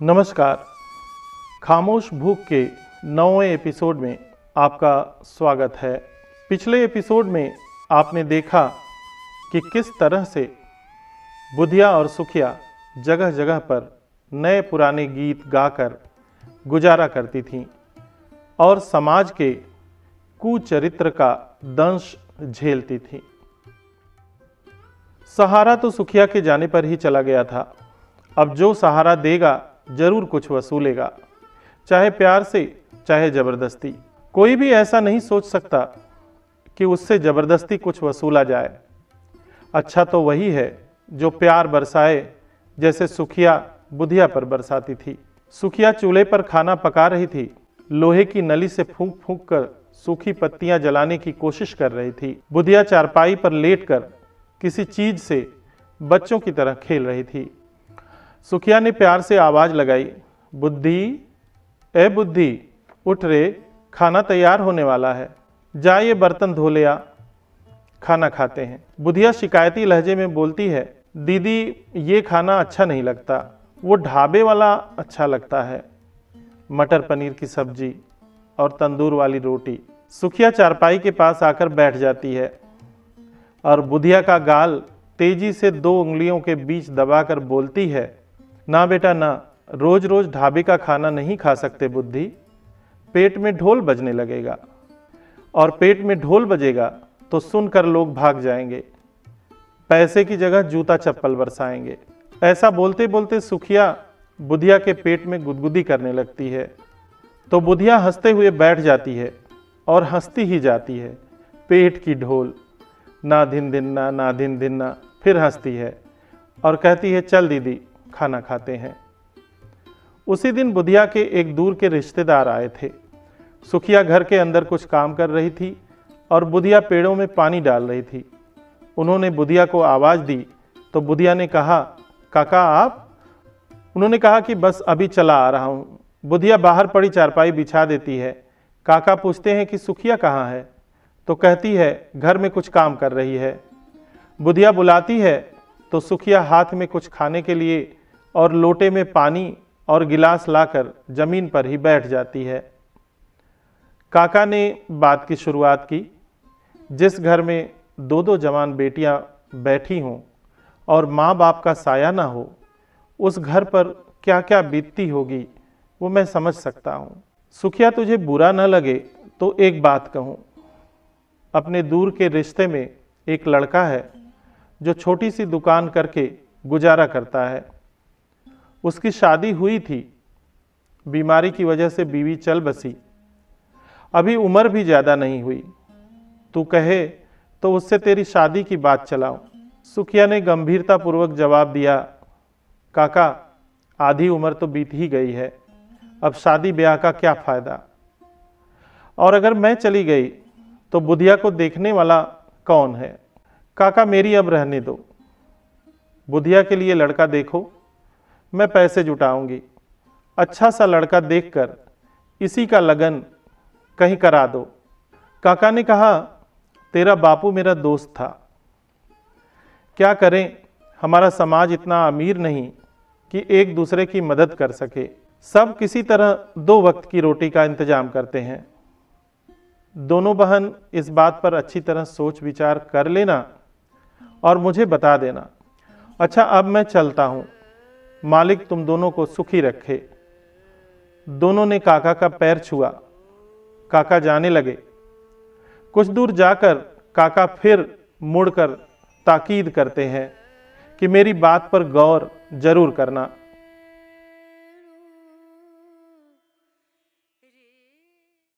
नमस्कार। खामोश भूख के 9वें एपिसोड में आपका स्वागत है। पिछले एपिसोड में आपने देखा कि किस तरह से बुधिया और सुखिया जगह जगह पर नए पुराने गीत गाकर गुजारा करती थीं और समाज के कुचरित्र का दंश झेलती थीं। सहारा तो सुखिया के जाने पर ही चला गया था। अब जो सहारा देगा जरूर कुछ वसूलेगा, चाहे प्यार से चाहे जबरदस्ती। कोई भी ऐसा नहीं सोच सकता कि उससे जबरदस्ती कुछ वसूला जाए। अच्छा तो वही है जो प्यार बरसाए, जैसे सुखिया बुधिया पर बरसाती थी। सुखिया चूल्हे पर खाना पका रही थी। लोहे की नली से फूंक फूंक कर सूखी पत्तियां जलाने की कोशिश कर रही थी। बुधिया चारपाई पर लेटकर किसी चीज से बच्चों की तरह खेल रही थी। सुखिया ने प्यार से आवाज लगाई, बुद्धि, ए बुद्धि, उठ रे, खाना तैयार होने वाला है, जा ये बर्तन धो ले आ, खाना खाते हैं। बुधिया शिकायती लहजे में बोलती है, दीदी ये खाना अच्छा नहीं लगता, वो ढाबे वाला अच्छा लगता है, मटर पनीर की सब्जी और तंदूर वाली रोटी। सुखिया चारपाई के पास आकर बैठ जाती है और बुधिया का गाल तेजी से 2 उंगलियों के बीच दबाकर बोलती है, ना बेटा ना, रोज रोज ढाबे का खाना नहीं खा सकते बुद्धि, पेट में ढोल बजने लगेगा और पेट में ढोल बजेगा तो सुनकर लोग भाग जाएंगे, पैसे की जगह जूता चप्पल बरसाएंगे। ऐसा बोलते बोलते सुखिया बुधिया के पेट में गुदगुदी करने लगती है तो बुधिया हंसते हुए बैठ जाती है और हंसती ही जाती है। पेट की ढोल, ना दिन दिन ना, ना दिन दिन ना। फिर हंसती है और कहती है, चल दीदी खाना खाते हैं। उसी दिन बुधिया के एक दूर के रिश्तेदार आए थे। सुखिया घर के अंदर कुछ काम कर रही थी और बुधिया पेड़ों में पानी डाल रही थी। उन्होंने बुधिया को आवाज़ दी तो बुधिया ने कहा, काका आप? उन्होंने कहा कि बस अभी चला आ रहा हूँ। बुधिया बाहर पड़ी चारपाई बिछा देती है। काका पूछते हैं कि सुखिया कहाँ है, तो कहती है घर में कुछ काम कर रही है। बुधिया बुलाती है तो सुखिया हाथ में कुछ खाने के लिए और लोटे में पानी और गिलास लाकर जमीन पर ही बैठ जाती है। काका ने बात की शुरुआत की, जिस घर में 2-2 जवान बेटियां बैठी हों और माँ बाप का साया ना हो, उस घर पर क्या क्या बीतती होगी वो मैं समझ सकता हूँ। सुखिया तुझे बुरा न लगे तो एक बात कहूँ, अपने दूर के रिश्ते में एक लड़का है जो छोटी सी दुकान करके गुजारा करता है। उसकी शादी हुई थी, बीमारी की वजह से बीवी चल बसी, अभी उम्र भी ज़्यादा नहीं हुई। तू कहे तो उससे तेरी शादी की बात चलाऊं। सुखिया ने गंभीरतापूर्वक जवाब दिया, काका आधी उम्र तो बीत ही गई है, अब शादी ब्याह का क्या फ़ायदा, और अगर मैं चली गई तो बुधिया को देखने वाला कौन है। काका मेरी अब रहने दो, बुधिया के लिए लड़का देखो, मैं पैसे जुटाऊंगी, अच्छा सा लड़का देखकर इसी का लगन कहीं करा दो। काका ने कहा, तेरा बापू मेरा दोस्त था, क्या करें, हमारा समाज इतना अमीर नहीं कि एक दूसरे की मदद कर सके। सब किसी तरह 2 वक्त की रोटी का इंतजाम करते हैं। दोनों बहन इस बात पर अच्छी तरह सोच विचार कर लेना और मुझे बता देना। अच्छा अब मैं चलता हूँ, मालिक तुम दोनों को सुखी रखे। दोनों ने काका का पैर छुआ। काका जाने लगे। कुछ दूर जाकर काका फिर मुड़कर ताकीद करते हैं कि मेरी बात पर गौर जरूर करना।